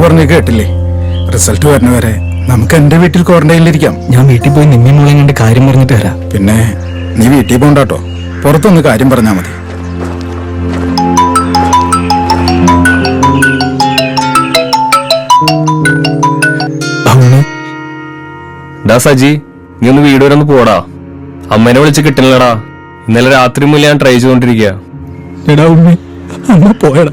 പറഞ്ഞ് കേട്ടില്ലേ? റിസൾട്ട് വരുന്നവരെ നമുക്ക് എന്റെ വീട്ടിൽ ക്വാറന്റൈനിലിരിക്കാം. ഞാൻ വീട്ടിൽ പോയി നിമ്മി മോളെ കണ്ട് കാര്യം പറഞ്ഞിട്ട് വരാം. പിന്നെ നീ വീട്ടിൽ പോണ്ടാട്ടോ, പുറത്തൊന്ന് കാര്യം പറഞ്ഞാ മതി. സജി, നീ ഒന്ന് വീട് വരെ ഒന്ന് പോടാ. അമ്മേനെ വിളിച്ച് കിട്ടില്ലടാ. ഇന്നലെ രാത്രി മുതൽ ഞാൻ ട്രൈ ചെയ്തോണ്ടിരിക്കുക. എടാ ഉമ്മ, അമ്മ പോയടാ.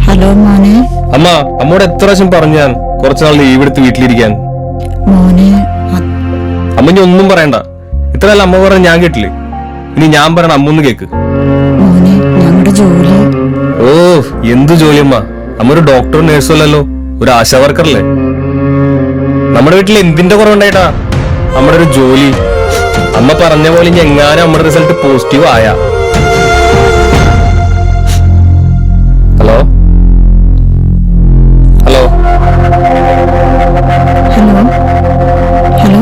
ഹലോ മോനെ. അമ്മ, അമ്മോട് എത്ര പ്രാവശ്യം പറഞ്ഞു ഞാൻ കുറച്ചുനാൾ ലീവ് എടുത്ത് വീട്ടിലിരിക്കാൻ. മോനെ, അമ്മ ഇനി ഒന്നും പറയണ്ട. ഇത്ര നാൾ അമ്മ പറഞ്ഞ ഞാൻ കേട്ടില്ലേ? ഇനി ഞാൻ പറയണ അമ്മ ഒന്ന് കേക്ക്. മോനെ, ഞങ്ങളുടെ ജോലി. ഓ, എന്ത് ജോലി അമ്മ? അമ്മ ഒരു ഡോക്ടർ, നേഴ്സും അല്ലല്ലോ, ഒരു ആശാ വർക്കറല്ലേ. നമ്മുടെ വീട്ടിൽ എന്തിന്റെ കുറവുണ്ടായിട്ടാ? നമ്മുടെ ഒരു ജോലി. അമ്മ പറഞ്ഞ പോലെ ഇനി എങ്ങാനും നമ്മുടെ റിസൾട്ട് പോസിറ്റീവ് ആയ. Hello hello hello hello.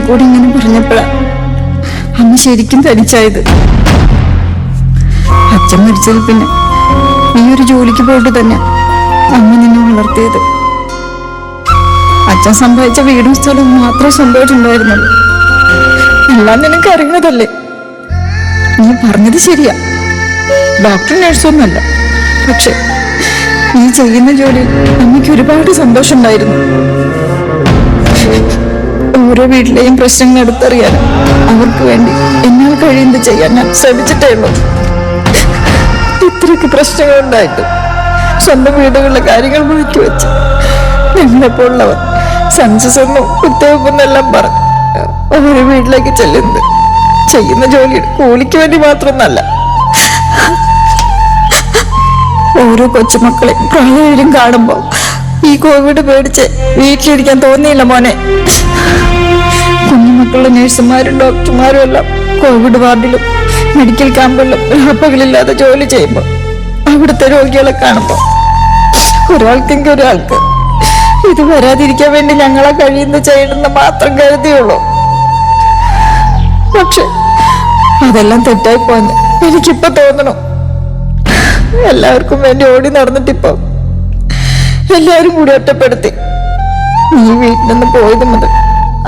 കൂടി ഇങ്ങനെ പറഞ്ഞപ്പോഴാ അമ്മ ശരിക്കും തനിച്ചായത്. അച്ഛൻ മരിച്ചതിൽ പിന്നെ നീ ഒരു ജോലിക്ക് പോയിട്ട് തന്നെ അമ്മ നിന്നെ വളർത്തിയത്. അച്ഛൻ സമ്പാദിച്ച വീടും സ്ഥലവും മാത്രമേ സ്വന്തമായിട്ടുണ്ടായിരുന്നുള്ളൂ. എല്ലാം നിനക്ക് അറിയുന്നതല്ലേ. നീ പറഞ്ഞത് ശരിയാ, ഡോക്ടർ നഴ്സൊന്നുമല്ല. പക്ഷെ നീ ചെയ്യുന്ന ജോലിയിൽ അമ്മയ്ക്ക് ഒരുപാട് സന്തോഷം ഉണ്ടായിരുന്നു. ഓരോ വീട്ടിലെയും പ്രശ്നങ്ങൾ എടുത്തറിയാനും അവർക്ക് വേണ്ടി എന്നാൽ കഴിയുന്നത് ചെയ്യാൻ ഞാൻ ശ്രമിച്ചിട്ടേ ഉള്ളൂ. ഇത്രയൊക്കെ പ്രശ്നങ്ങൾ ഉണ്ടായിട്ടും സ്വന്തം വീടുകളിലെ കാര്യങ്ങൾ മാറ്റി വെച്ച് ഞങ്ങളെപ്പോലുള്ളവർ സെൻസസ് എന്നും കുത്തിവെപ്പെന്നെല്ലാം പറഞ്ഞ് ഓരോ വീട്ടിലേക്ക് ചെല്ലുന്നത് ചെയ്യുന്ന ജോലിയുടെ കൂലിക്ക് വേണ്ടി മാത്രമൊന്നല്ല. ഓരോ കൊച്ചുമക്കളെ പ്രായമായാലും കാണുമ്പോൾ ഈ കോവിഡ് പേടിച്ച് വീട്ടിലിരിക്കാൻ തോന്നിയില്ല മോനെ. കുഞ്ഞുമക്കളുടെ നഴ്സുമാരും ഡോക്ടർമാരും എല്ലാം കോവിഡ് വാർഡിലും മെഡിക്കൽ ക്യാമ്പിലും രാപ്പകലില്ലാതെ ജോലി ചെയ്യുമ്പോൾ അവിടുത്തെ രോഗികളെ കാണുമ്പോൾ ഒരാൾക്കെങ്കിൽ ഒരാൾക്ക് ഇത് വരാതിരിക്കാൻ വേണ്ടി ഞങ്ങളെ കഴിയുന്ന ചെയ്യണമെന്ന് മാത്രം കരുതിയുള്ളൂ. പക്ഷെ അതെല്ലാം തെറ്റായി പോന്ന് എനിക്കിപ്പോ തോന്നണു. എല്ലാവർക്കും വേണ്ടി ഓടി നടന്നിട്ടിപ്പോ എല്ലാരും കൂടി ഒറ്റപ്പെടുത്തി. നീ വീട്ടിൽ നിന്ന് പോയത് മുതൽ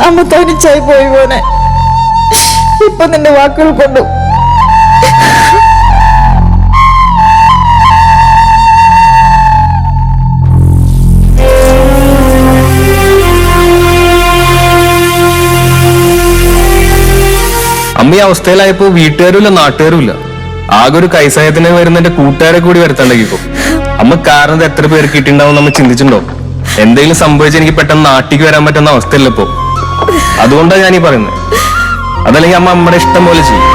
അമ്മ തനിച്ചായി പോയി പോനെ. ഇപ്പൊ നിന്റെ വാക്കുകൾ കൊണ്ടു അമ്മ ഈ അവസ്ഥയിലായപ്പോ വീട്ടുകാരുമില്ല നാട്ടുകാരുമില്ല. ആകെ ഒരു കൈസഹായത്തിന് വരുന്ന എന്റെ കൂട്ടുകാരെ കൂടി വരുത്തണ്ടെങ്കിപ്പോ അമ്മ കാരണം എത്ര പേർക്ക് കിട്ടിണ്ടാവും നമ്മൾ ചിന്തിച്ചിട്ടുണ്ടോ? എന്തെങ്കിലും സംഭവിച്ച് എനിക്ക് പെട്ടെന്ന് നാട്ടിക്ക് വരാൻ പറ്റുന്ന അവസ്ഥയല്ല ഇപ്പോ. അതുകൊണ്ടാണ് ഞാനീ പറയുന്നത്. അതല്ലെങ്കിൽ അമ്മ അമ്മയുടെ ഇഷ്ടം പോലെ ചെയ്യും.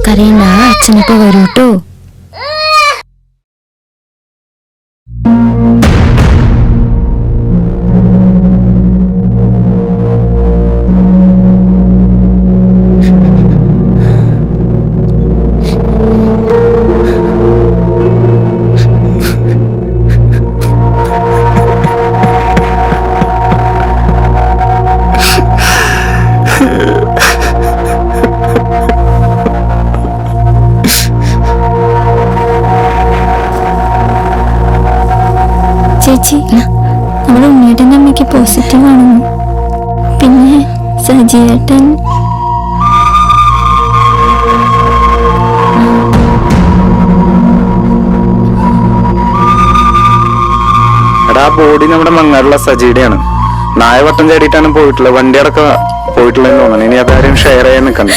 കരയണ്ട, അച്ഛനൊക്കെ വരൂട്ടോ. ചേച്ചി നമ്മുടെ ഉണ്ണിയേട്ടൻ്റെ അമ്മയ്ക്ക് പോസിറ്റീവ് ആണെന്ന്. പിന്നെ സജിയേട്ടൻ എടാ ആ ബോഡി നമ്മുടെ മങ്ങാടുള്ള സജിയുടെയാണ്. നായവട്ടം ചാടിയിട്ടാണ് പോയിട്ടുള്ളത്. വണ്ടി അടക്കം പോയിട്ടുള്ളതെന്ന് തോന്നണം. ഇനി അതാരും ഷെയർ ചെയ്യാൻ നിൽക്കണ്ട.